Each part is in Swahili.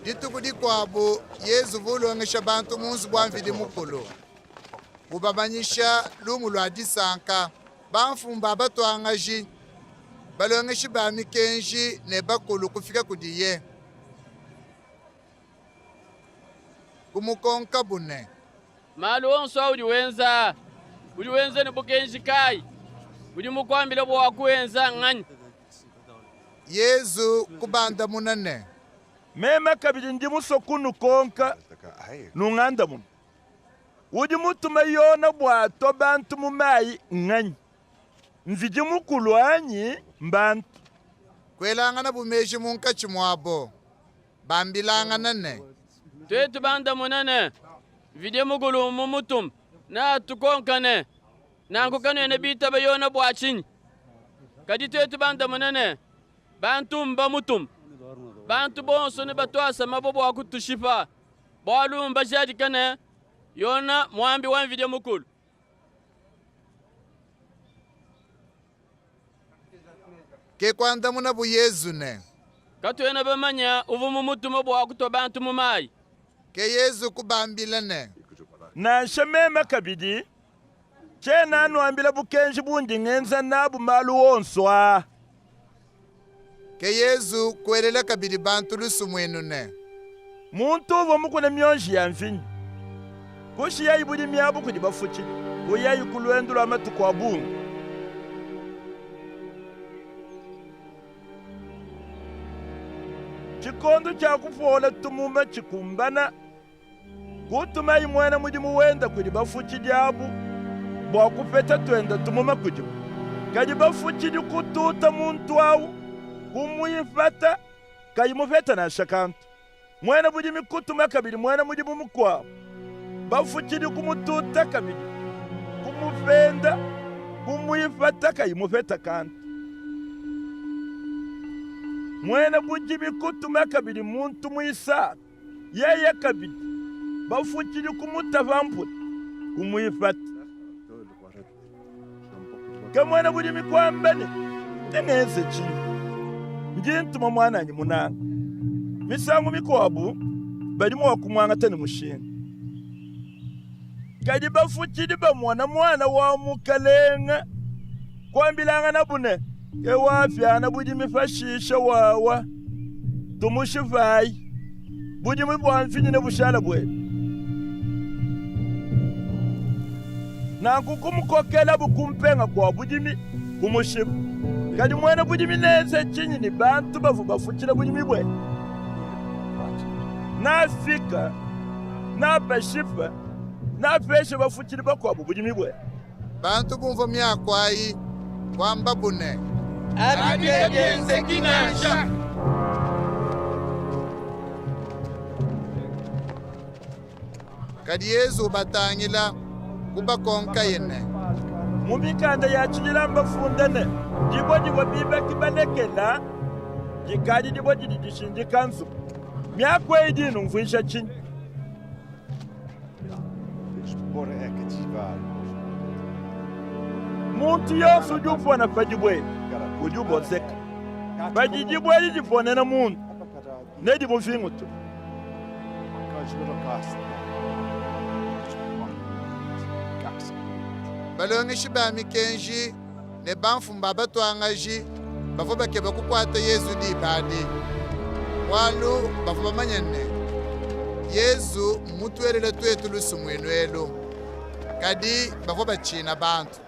Dituku di kwabo Yesu vulongesha bantu munzu bwa mvidi mukulu. Bubamanyisha lumu lwa disanka. Banfumba batwangaji. Balongeshi ba mikenji ne bakulu kufika kudiye. Kumukonka bune. Malu onso udiwenza ni bukenji kai. Udi mukwambile bwa wakuwenza ngani. Yesu kubanda munane. Mema kabili ndi musokunu konka nunganda mun. Udi mutuma yona bwato bantu mumayi ngani. Nvidi mukulu anyi mbantu. Kwelangana bumeji munka chimwabo. Bambilangana ne. Twetu banda munane. Vidi mukulu mumutum. Na tukonkane. Na nkukanu ene bita bayona bwachin. Kadi twetu banda munane. Bantu mba mutum. Bantu bonso ne batwasa mabobo wakutushifa. Bwalu mbajadi kane. Yona mwambi wa vidi mukulu. Ke kwanda muna bu Yesu ne. Katwena bamanya uvumu mutumo bwa kuto bantu mumai. Ke Yesu kubambila ne. Na shemema kabidi. Chena anu ambila bukenji bundi ngenza nabu malu onswa. Ke Yesu kwelela kabidi bantu lusumwenu ne. Muntu uvo mukune myonji ya mfini. Kushi ya ibudi miabu kudibafuchi. Uya yukuluendula matuku wa bungu. Chikondo cha kufola tumuma chikumbana. Kutuma imwena mudimu wenda kudibafuchi diabu. Bwa kufeta tuenda tumuma kudimu. Kadibafuchi di kututa muntu au. Kumuyifata. Kayimufeta na shakantu. Mwena budimi kutuma kabili mwena mudimu mkwao. Bafuchi di kumututa kabili. Kumufenda. Kumuyifata kayimufeta kantu. Mwena bujimi kutuma kabili muntu muisa. Yeye kabili. Bafuchili kumutavamputa. Kumuyifata. Kamwena bujimi kwambani. Teneze chini. Njintuma mwana nyi munanga. Misangu mikoabu. Balimu wakumwanga tani mushinga. Kadi bafuchili ba mwana wa mukalenga. Kwambilanga nabune. Kewafyana bujimi fashisha wawa. Tumushivai. Bujimi bwamfini ne bushala bwe. Na kukumukokela bukumpenga kwa bujimi kumushiva. Kadi mwena bujimi neze chinyi ni bantu bafuchila bujimi bwe. Na fika. Na peshifa. Na peshe bafuchili bakwa bujimi bwe. Bantu bumva myakwayi. Kwamba bune. Abigenze kinasha. Kadi Yesu batangila kubakonka yene. Mumikanda ya chijila mbafundane. Jibo biba kibalekela. Jikadi jibo jidishindi kansu. Myakwe idinu mfuisha chini. Muntu yose ujufona fajibwe. Ujubo zeka. Fajibwe lijifone na muntu. Nedi mufingu tu. Balongeshi ba mikenji ne banfumba batwangaji bafo bakeba kukwata Yesu di badi. Walu bafo bamanyane. Yesu mutwerele twetu lusumwenu elu. Kadi bafo bachina bantu.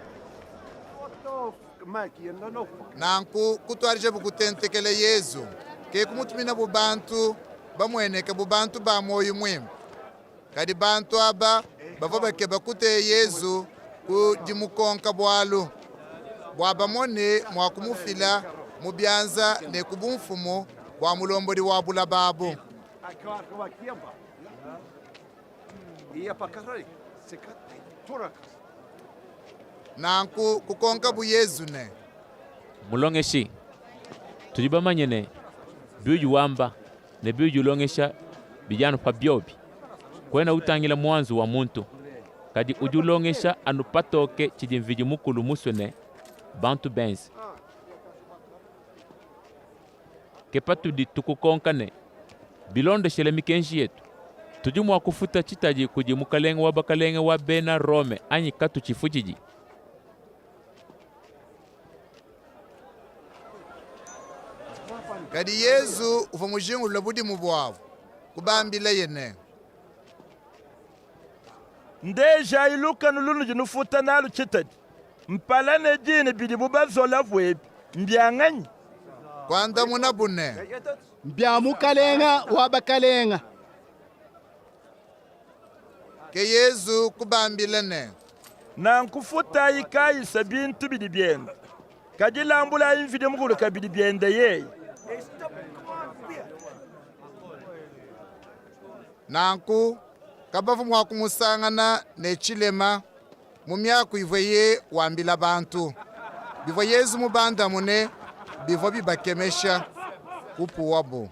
Nanku kutwarije bukutentekele Yesu. Ke kumutumina bubantu bamweneke bubantu ba moyo mwimu. Kadi bantu aba bafo bakeba kute Yesu kudimukonka bwalu. Bwabamone mwakumufila mubyanza ne kubumfumu bwa mulombodi wa bula babu. Nanku kukonka bu Yesu ne. Mulongeshi. Tujibamanyene. Biuju wamba ne biuju longesha bijano pa biobi. Kwena utangila mwanzo wa muntu. Kadi ujulongesha anupatoke chidimviji mukulu muswene bantu benzi. kepa tudi tukukonkane bilonde shele mikenshi yetu tujumu wa kufuta chitaji kuji mukalenge wa bakalenge wa bena Rome anyi katu chifuchiji. Kadi Yesu ufa mujingu labudi mubwavu kubambila yene. Ndeja iluka nulunu jinufuta nalu chitaji mpalane jini bidi bubazola vwebi mbyanganyi Kwanda munabune Mbya mukalenga wa bakalenga. ke Yesu kubambila ne. na nkufuta ikayisa bintu bidi byenda kajilambula imvide mugulu kabidi byenda yeye Nanku kabavu mwakumusangana ne chilema mumyaku ivweye wambila bantu. Bivo Yesu mubanda mune bivo bibakemesha upu wabo.